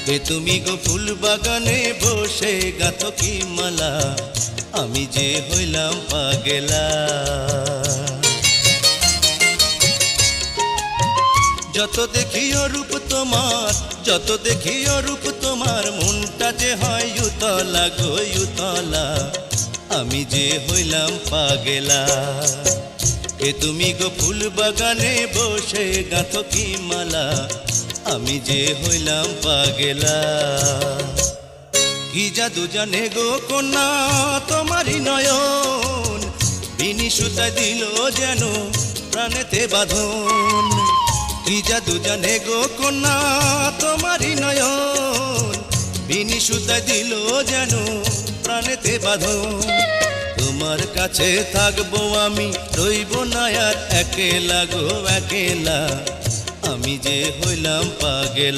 কে তুমি গো ফুল বাগানে বসে গাঁথো কি মালা, আমি যে হইলাম পাগেলা। যত দেখি রূপ তোমার, যত দেখি রূপ তোমার, মনটা যে হয় উতলা গো উতলা, আমি যে হইলাম পাগেলা। কে তুমি গো ফুল বাগানে বসে গাঁথো কি মালা, আমি যে হইলাম পাগেলা। কি জাদু জানে গো কন্যা তোমারই নয়ন, বিনি সুতায় দিল যেন প্রাণেতে বাঁধন। কি জাদু জানে গো কন্যা তোমারই নয়ন, বিনি সুতায় দিল যেন প্রাণেতে বাঁধন। তোমার কাছে থাকবো আমি, রইব না আর একেলা গো একেলা, আমি যে হইলাম পাগেলা।